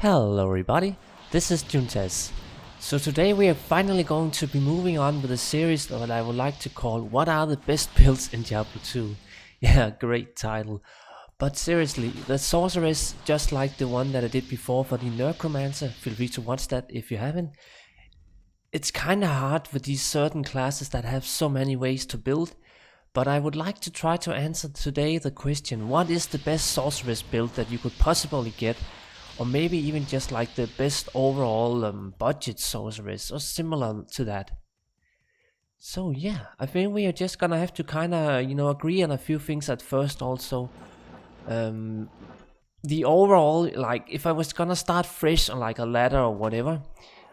Hello everybody, this is Juntes. So today we are finally going to be moving on with a series that I would like to call What are the best builds in Diablo 2? Yeah, great title. But seriously, the Sorceress, just like the one that I did before for the Necromancer, feel free to watch that if you haven't. It's kinda hard with these certain classes that have so many ways to build, but I would like to try to answer today the question, what is the best Sorceress build that you could possibly get? Or maybe even just like the best overall budget Sorceress or similar to that. So yeah, I think we are just gonna have to kinda, agree on a few things at first also. The overall, like, if I was gonna start fresh on like a ladder or whatever,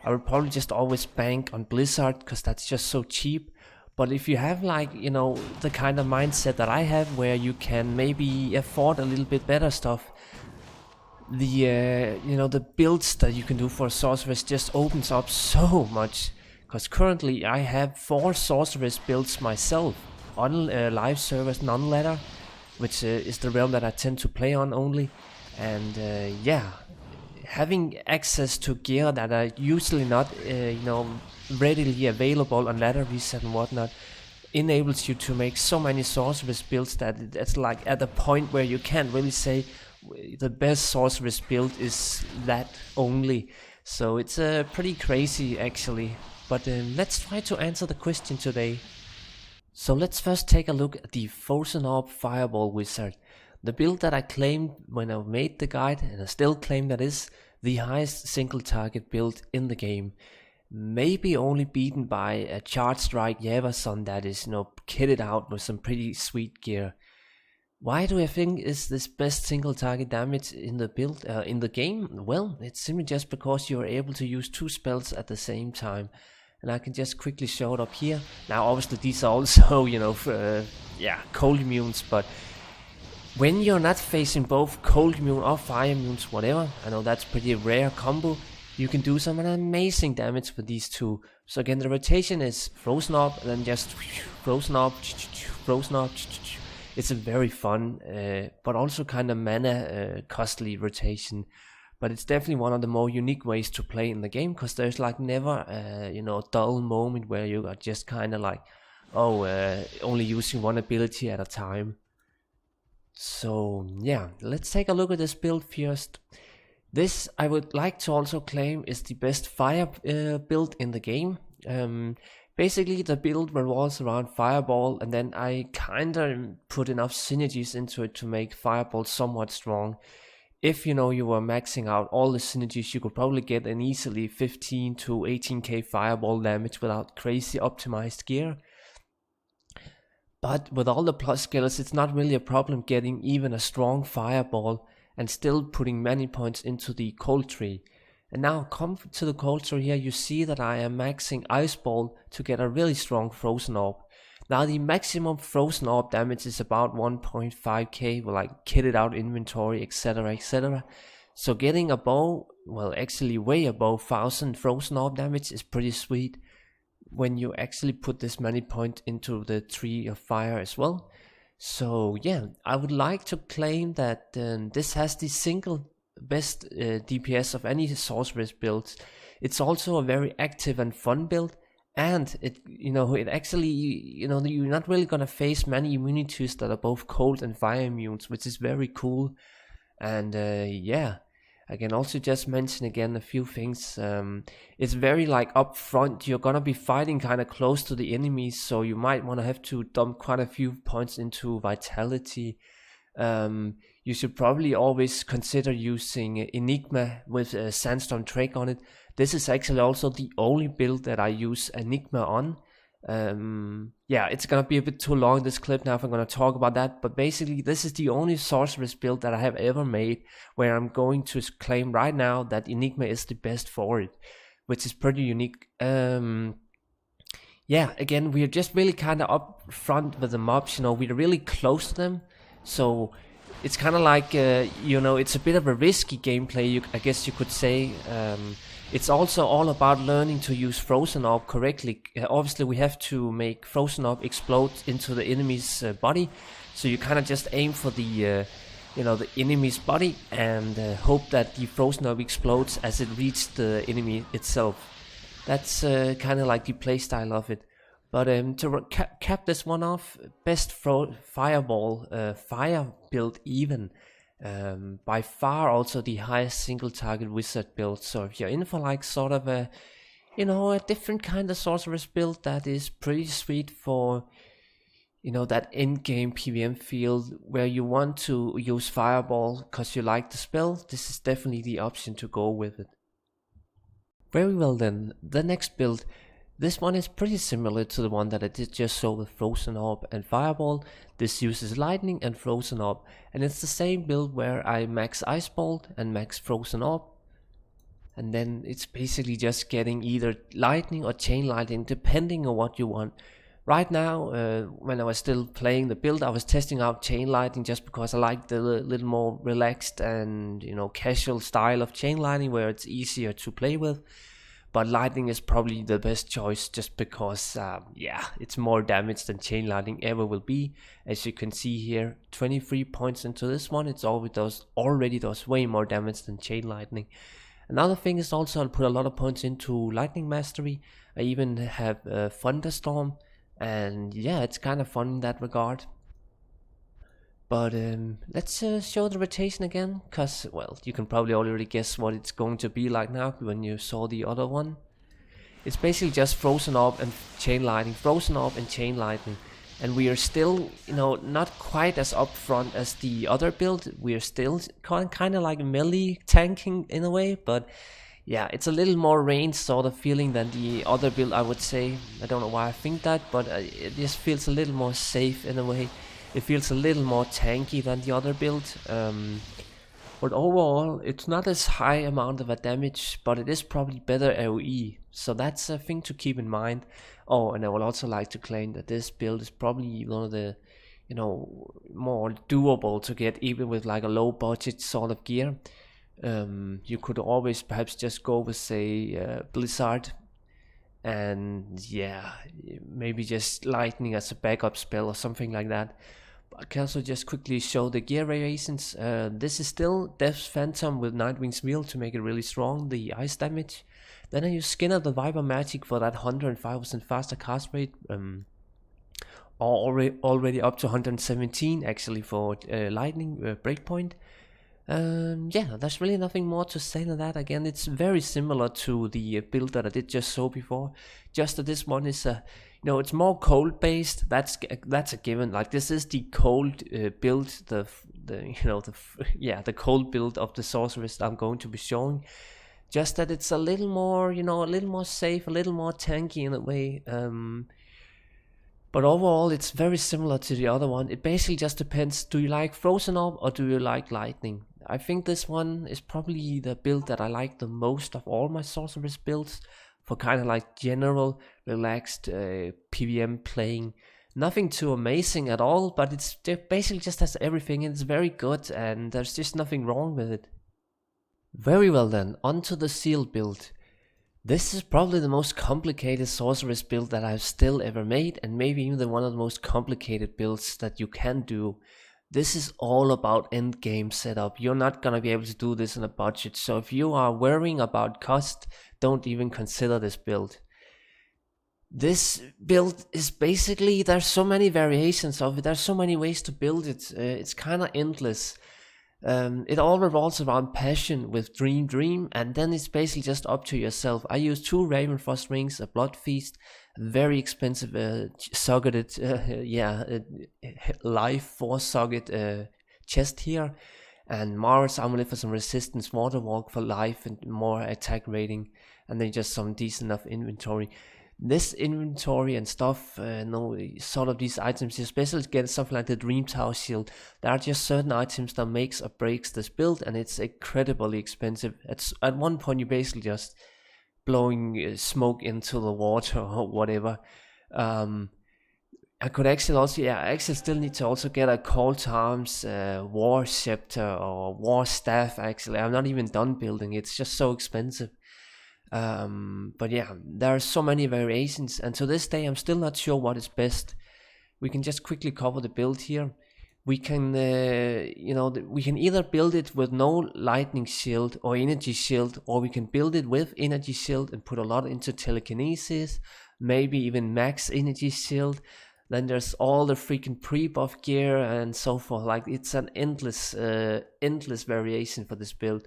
I would probably just always bank on Blizzard, because that's just so cheap. But if you have like, the kind of mindset that I have, where you can maybe afford a little bit better stuff, the builds that you can do for a sorceress just opens up so much. Because currently I have 4 sorceress builds myself on live servers, non-ladder, which is the realm that I tend to play on only. And yeah, having access to gear that are usually not readily available on ladder reset and whatnot enables you to make so many sorceress builds that it's like at a point where you can't really say the best sorceress build is that only. So it's pretty crazy actually. But let's try to answer the question today. So let's first take a look at the Frozen Orb Fireball Wizard. The build that I claimed when I made the guide, and I still claim that is the highest single target build in the game. Maybe only beaten by a Charge Strike Yavason that is, kitted out with some pretty sweet gear. Why do I think is this best single target damage in the build in the game? Well, it's simply just because you are able to use 2 spells at the same time. And I can just quickly show it up here. Now obviously these are also, cold immunes, but when you're not facing both cold immune or fire immunes, whatever, I know that's pretty rare combo, you can do some amazing damage with these 2. So again, the rotation is Frozen Orb, and then just Frozen Orb, Frozen Orb. It's a very fun, but also kind of mana costly rotation. But it's definitely one of the more unique ways to play in the game, because there's like never a dull moment where you are just kind of like, only using one ability at a time. So yeah, let's take a look at this build first. This I would like to also claim is the best fire build in the game. Basically the build revolves around Fireball, and then I kinda put enough synergies into it to make Fireball somewhat strong. If you were maxing out all the synergies, you could probably get an easily 15 to 18k Fireball damage without crazy optimized gear. But with all the plus skills, it's not really a problem getting even a strong Fireball and still putting many points into the cold tree. And now come to the cold tree here, you see that I am maxing Ice Ball to get a really strong Frozen Orb. Now the maximum Frozen Orb damage is about 1.5k with like kitted out inventory, etc, etc. So getting above, well actually way above 1000 Frozen Orb damage is pretty sweet when you actually put this many points into the Tree of Fire as well. So yeah, I would like to claim that this has the single best DPS of any sorceress build. It's also a very active and fun build, and it actually, you're not really gonna face many immunities that are both cold and fire immunes, which is very cool. And yeah, I can also just mention again a few things. It's very like up front, you're gonna be fighting kind of close to the enemies, so you might want to have to dump quite a few points into vitality. You should probably always consider using Enigma with Sandstorm Drake on it. This is actually also the only build that I use Enigma on. Yeah, it's gonna be a bit too long this clip now if I'm gonna talk about that, but basically this is the only sorceress build that I have ever made where I'm going to claim right now that Enigma is the best for it, which is pretty unique. Yeah, again, we're just really kind of up front with the mobs, we're really close to them, so it's kind of like, it's a bit of a risky gameplay, I guess you could say. It's also all about learning to use Frozen Orb correctly. Obviously we have to make Frozen Orb explode into the enemy's body, so you kind of just aim for the the enemy's body, and hope that the frozen orb explodes as it reaches the enemy itself. That's kind of like the playstyle of it. But to cap this one off, best fireball fire build even. By far also the highest single target wizard build. So if you're in for like sort of a different kind of sorceress build that is pretty sweet for that end game PvM field where you want to use fireball because you like the spell, this is definitely the option to go with it. Very well then, the next build. This one is pretty similar to the one that I did just show with Frozen Orb and Fireball. This uses Lightning and Frozen Orb, and it's the same build where I max Ice Bolt and max Frozen Orb. And then it's basically just getting either Lightning or Chain Lightning depending on what you want. Right now, when I was still playing the build, I was testing out Chain Lightning just because I like the little more relaxed and casual style of Chain Lightning where it's easier to play with. But Lightning is probably the best choice just because, it's more damage than Chain Lightning ever will be. As you can see here, 23 points into this one, it already does way more damage than Chain Lightning. Another thing is also I'll put a lot of points into Lightning Mastery. I even have Thunderstorm, and yeah, it's kind of fun in that regard. But let's show the rotation again, because, well, you can probably already guess what it's going to be like now when you saw the other one. It's basically just Frozen Orb and Chain Lightning, Frozen Orb and Chain Lightning. And we are still, not quite as upfront as the other build. We are still kind of like melee tanking in a way, but yeah, it's a little more range sort of feeling than the other build, I would say. I don't know why I think that, but it just feels a little more safe in a way. It feels a little more tanky than the other build. But overall, it's not as high amount of a damage, but it is probably better AoE. So that's a thing to keep in mind. Oh, and I would also like to claim that this build is probably one of the, more doable to get even with like a low budget sort of gear. You could always perhaps just go with, say, Blizzard, and yeah, maybe just Lightning as a backup spell or something like that. I can also just quickly show the gear variations. This is still Death's Phantom with Nightwing's Wheel to make it really strong, the ice damage. Then I use Skinner the Viper Magic for that 105% faster cast rate, already up to 117 actually for Lightning Breakpoint. Yeah, there's really nothing more to say than that. Again, it's very similar to the build that I did just show before, just that this one is it's more cold based. That's a given. Like, this is the cold build, the cold build of the Sorceress I'm going to be showing. Just that it's a little more, a little more safe, a little more tanky in a way. But overall, it's very similar to the other one. It basically just depends, do you like Frozen Orb or do you like Lightning? I think this one is probably the build that I like the most of all my Sorceress builds, for kind of like general, relaxed PvM playing. Nothing too amazing at all, but it basically just has everything and it's very good, and there's just nothing wrong with it. Very well then, on to the Seal build. This is probably the most complicated Sorceress build that I've still ever made, and maybe even one of the most complicated builds that you can do. This is all about end game setup. You're not gonna be able to do this on a budget, so if you are worrying about cost, don't even consider this build. This build is basically, there's so many variations of it, there's so many ways to build it, it's kind of endless. It all revolves around passion with Dream, and then it's basically just up to yourself. I use 2 Ravenfrost rings, a Blood Feast, a very expensive socketed, life 4-socket chest here, and Mars Amulet for some resistance, Water Walk for life and more attack rating, and then just some decent enough inventory. This inventory and stuff, sort of these items, especially get something like the Dream Tower Shield. There are just certain items that makes or breaks this build, and it's incredibly expensive. At one point, you're basically just blowing smoke into the water or whatever. I could actually also, I actually still need to also get a Call to Arms, War Scepter or War Staff. Actually, I'm not even done building. It's just so expensive. But yeah, there are so many variations, and to this day I'm still not sure what is best. We can just quickly cover the build here. we can, we can either build it with no lightning shield or energy shield, or we can build it with energy shield and put a lot into telekinesis, maybe even max energy shield. Then there's all the freaking pre-buff gear and so forth. Like, it's an endless variation for this build.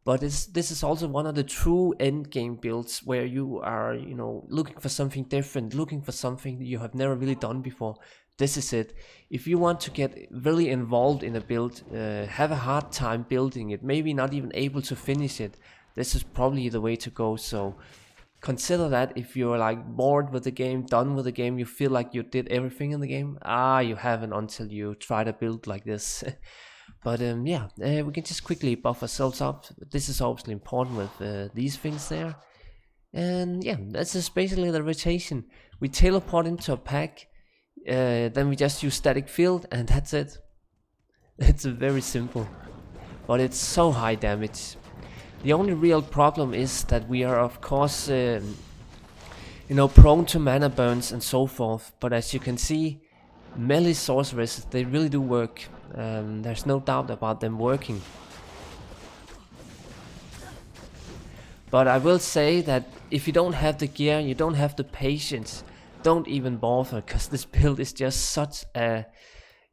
But this is also one of the true end game builds where you are, looking for something different, looking for something you have never really done before. This is it. If you want to get really involved in a build, have a hard time building it, maybe not even able to finish it, this is probably the way to go. So consider that. If you're like bored with the game, done with the game, you feel like you did everything in the game, you haven't until you try to build like this. But we can just quickly buff ourselves up. This is obviously important with these things there. And yeah, that's just basically the rotation. We teleport into a pack, then we just use static field, and that's it. It's very simple, but it's so high damage. The only real problem is that we are, of course, prone to mana burns and so forth. But as you can see, melee sorceresses, they really do work. There's no doubt about them working. But I will say that if you don't have the gear, you don't have the patience, don't even bother, because this build is just such a,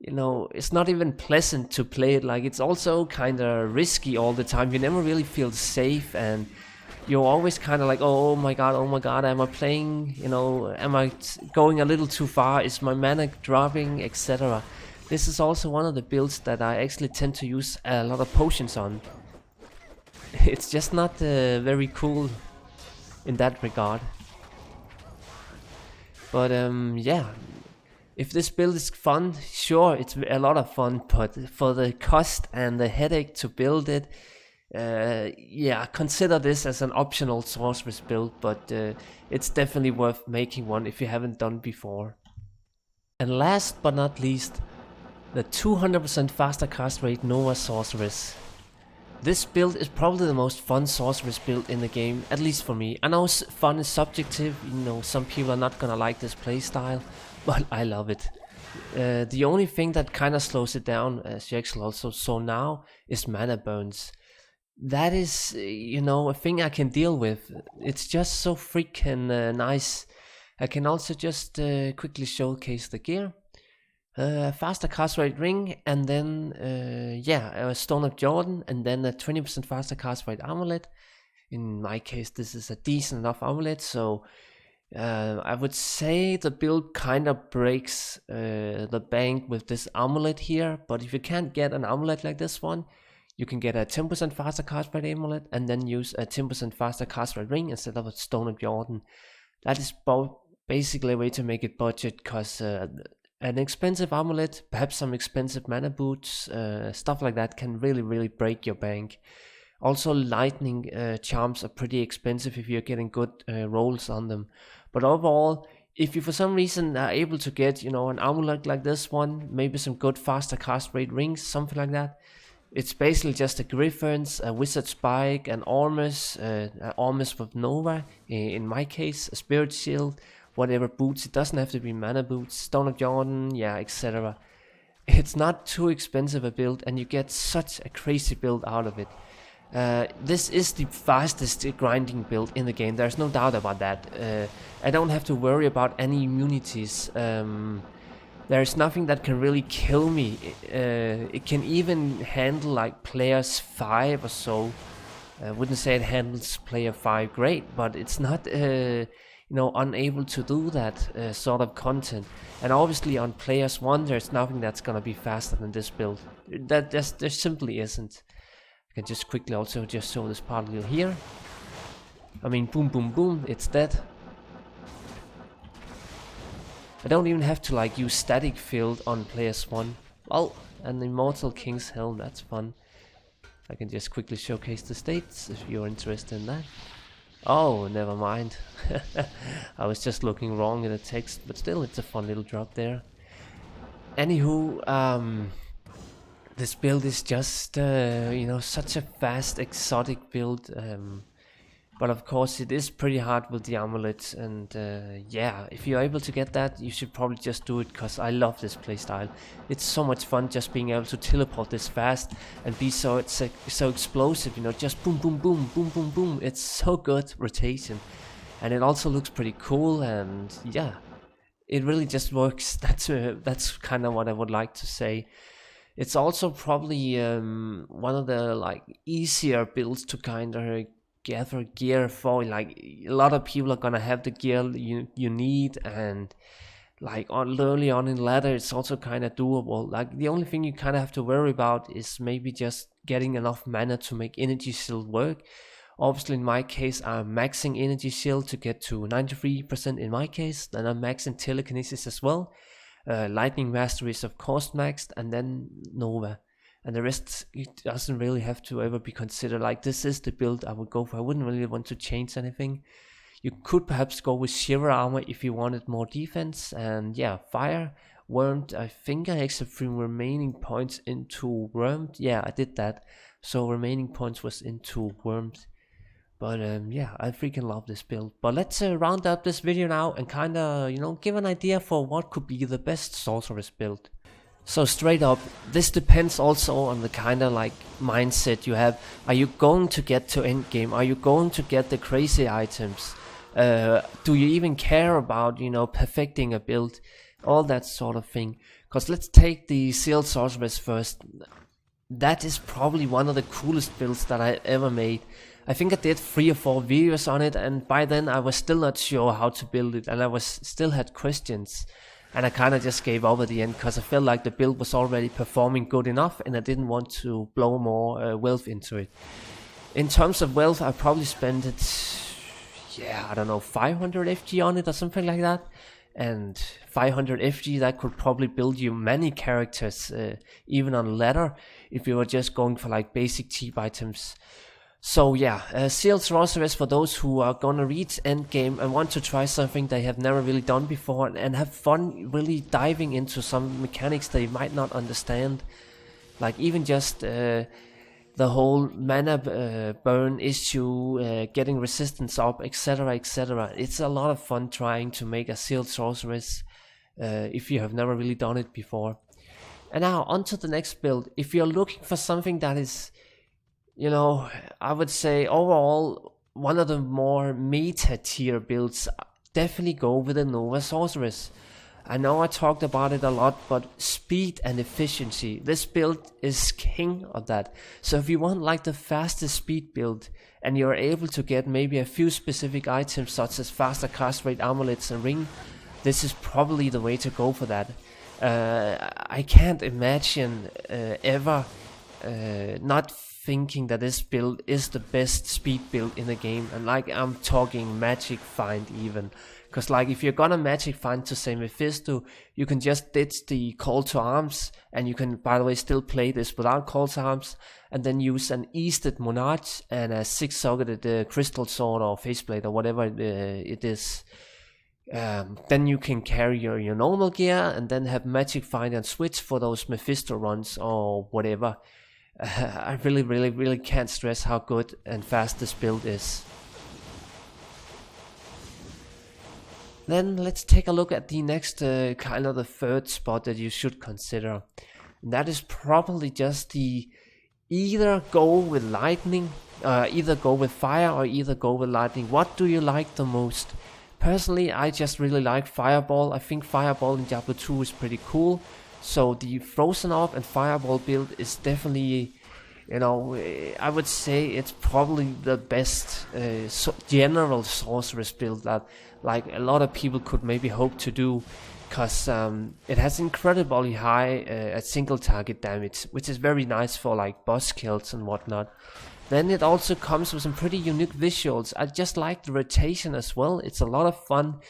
it's not even pleasant to play it. Like, it's also kind of risky all the time. You never really feel safe, and you're always kind of like, oh my god, am I playing, am I going a little too far, is my mana dropping, etc. This is also one of the builds that I actually tend to use a lot of potions on. It's just not very cool in that regard. But yeah, if this build is fun, sure, it's a lot of fun, but for the cost and the headache to build it, consider this as an optional sorceress build, but it's definitely worth making one if you haven't done before. And last but not least, the 200% faster cast rate Nova Sorceress. This build is probably the most fun sorceress build in the game, at least for me. I know fun is subjective, some people are not gonna like this playstyle, but I love it. The only thing that kinda slows it down, as you actually also saw now, is mana burns. That is, a thing I can deal with. It's just so freaking nice. I can also just quickly showcase the gear. Faster cast rate ring, and then a Stone of Jordan, and then a 20% faster cast rate amulet. In my case, this is a decent enough amulet, so I would say the build kind of breaks the bank with this amulet here. But if you can't get an amulet like this one, you can get a 10% faster cast rate amulet, and then use a 10% faster cast rate ring instead of a Stone of Jordan. That is basically a way to make it budget, because an expensive amulet, perhaps some expensive mana boots, stuff like that can really break your bank. Also, lightning charms are pretty expensive if you're getting good rolls on them. But overall, if you for some reason are able to get, an amulet like this one, maybe some good faster cast rate rings, something like that, it's basically just a Griffins, a Wizard Spike, an Ormus with Nova, in my case, a Spirit Shield, whatever boots. It doesn't have to be mana boots, Stone of Jordan, etc. It's not too expensive a build, and you get such a crazy build out of it. This is the fastest grinding build in the game, there's no doubt about that. I don't have to worry about any immunities. There's nothing that can really kill me. It can even handle like players 5 or so. I wouldn't say it handles player 5 great, but it's not unable to do that sort of content. And obviously on players 1, there's nothing that's gonna be faster than this build. There simply isn't. I can just quickly also just show this particle here. I mean, boom, boom, boom, it's dead. I don't even have to like use static field on players 1. Well, an Immortal King's Helm, that's fun. I can just quickly showcase the states if you're interested in that. Oh, never mind. I was just looking wrong in the text, but still, it's a fun little drop there. Anywho, this build is just, such a fast, exotic build. But of course it is pretty hard with the amulet, and yeah, if you're able to get that, you should probably just do it, because I love this playstyle. It's so much fun just being able to teleport this fast and be so explosive, you know, just boom boom boom boom boom boom. It's so good rotation, and it also looks pretty cool, and yeah, it really just works. That's kind of what I would like to say. It's also probably one of the like easier builds to kind of gather gear for. Like a lot of people are gonna have the gear you need, and like early on in ladder, it's also kind of doable. Like the only thing you kind of have to worry about is maybe just getting enough mana to make energy shield work. Obviously, in my case, I'm maxing energy shield to get to 93% in my case. Then I'm maxing telekinesis as well. Lightning mastery is of course maxed, and then Nova. And the rest, it doesn't really have to ever be considered. Like, this is the build I would go for. I wouldn't really want to change anything. You could perhaps go with Shiver Armor if you wanted more defense. And yeah, Fire, Wormed, I think I except from remaining points into Wormed. Yeah, I did that. So remaining points was into Wormed. But yeah, I freaking love this build. But let's round up this video now and kind of, you know, give an idea for what could be the best Sorceress build. So straight up, this depends also on the kind of like mindset you have. Are you going to get to endgame? Are you going to get the crazy items? Do you even care about, you know, perfecting a build? All that sort of thing. Because let's take the Sealed Sorceress first. That is probably one of the coolest builds that I ever made. I think I did 3 or 4 videos on it, and by then I was still not sure how to build it, and I still had questions, and I kind of just gave up at the end because I felt like the build was already performing good enough, and I didn't want to blow more wealth into it. In terms of wealth, I probably spent it, yeah, I don't know, 500 FG on it or something like that. And 500 FG, that could probably build you many characters, even on ladder, if you were just going for like basic cheap items. So yeah, Sealed Sorceress for those who are gonna reach endgame and want to try something they have never really done before, and have fun really diving into some mechanics they might not understand. Like even just the whole mana burn issue, getting resistance up, etc, etc. It's a lot of fun trying to make a Sealed Sorceress if you have never really done it before. And now on to the next build. If you're looking for something that is, you know, I would say overall one of the more meta tier builds, definitely go with the Nova Sorceress. I know I talked about it a lot, but speed and efficiency, this build is king of that. So if you want like the fastest speed build, and you're able to get maybe a few specific items such as faster cast rate, amulets and ring, this is probably the way to go for that. I can't imagine ever not thinking that this build is the best speed build in the game, and like I'm talking magic find even, because like if you're gonna magic find to say Mephisto, you can just ditch the call to arms, and you can, by the way, still play this without call to arms, and then use an Easted Monarch and a 6-socketed crystal sword or faceplate or whatever it is. Then you can carry your normal gear and then have magic find and switch for those Mephisto runs or whatever. I really can't stress how good and fast this build is. Then let's take a look at the next kind of the third spot that you should consider. And that is probably just the either go with lightning, either go with fire or either go with lightning. What do you like the most? Personally, I just really like Fireball. I think Fireball in Diablo 2 is pretty cool. So the Frozen Orb and Fireball build is definitely, you know, I would say it's probably the best general Sorceress build that like a lot of people could maybe hope to do, because it has incredibly high single target damage, which is very nice for like boss kills and whatnot. Then it also comes with some pretty unique visuals. I just like the rotation as well. It's a lot of fun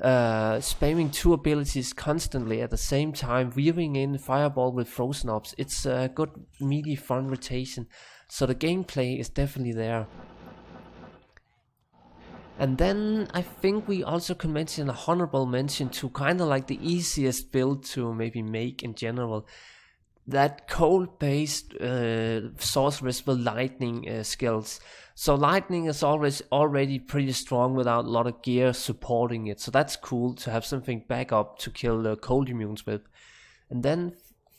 spamming 2 abilities constantly at the same time, weaving in Fireball with Frozen Orbs. It's a good meaty fun rotation, so the gameplay is definitely there. And then I think we also can mention a honorable mention to kind of like the easiest build to maybe make in general. that cold based sorceress with lightning skills. So lightning is always already pretty strong without a lot of gear supporting it, so that's cool to have something back up to kill the cold immunes with. And then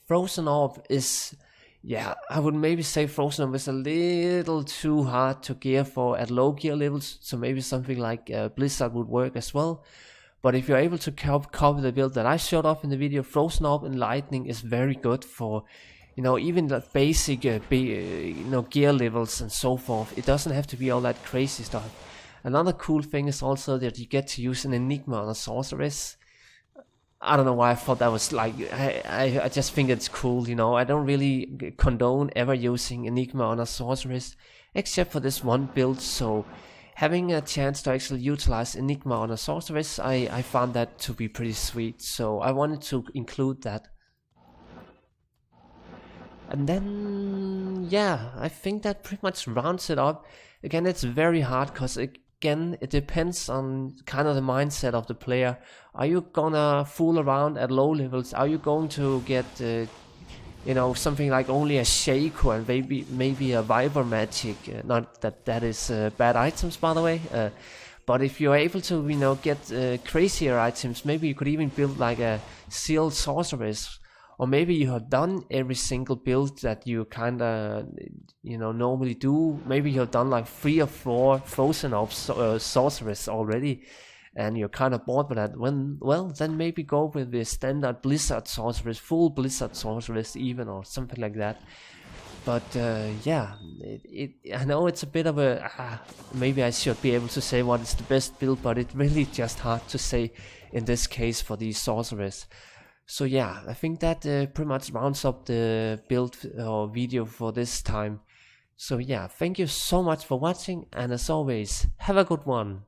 Frozen Orb is, yeah, I would maybe say Frozen Orb is a little too hard to gear for at low gear levels, so maybe something like Blizzard would work as well. But if you're able to copy the build that I showed off in the video, Frozen Orb and Lightning is very good for, even the basic gear levels and so forth. It doesn't have to be all that crazy stuff. Another cool thing is also that you get to use an Enigma on a Sorceress. I don't know why I thought that was like, I just think it's cool, I don't really condone ever using Enigma on a Sorceress, except for this one build, so having a chance to actually utilize Enigma on a Sorceress, I found that to be pretty sweet, so I wanted to include that. And then, yeah, I think that pretty much rounds it up. Again, it's very hard, because again, it depends on kind of the mindset of the player. Are you gonna fool around at low levels? Are you going to get something like only a Shaco and maybe a Viper Magic? Not that that is bad items, by the way. But if you're able to get crazier items, maybe you could even build like a Sealed Sorceress. Or maybe you have done every single build that you kinda normally do. Maybe you've done like 3 or 4 Frozen Orb Sorceress already, and you're kind of bored with that. Then maybe go with the standard Blizzard Sorceress, full Blizzard Sorceress even, or something like that. But yeah, I know it's a bit of a maybe I should be able to say what is the best build, but it's really just hard to say in this case for the Sorceress. So yeah, I think that pretty much rounds up the build or video for this time. So yeah, thank you so much for watching, and as always, have a good one.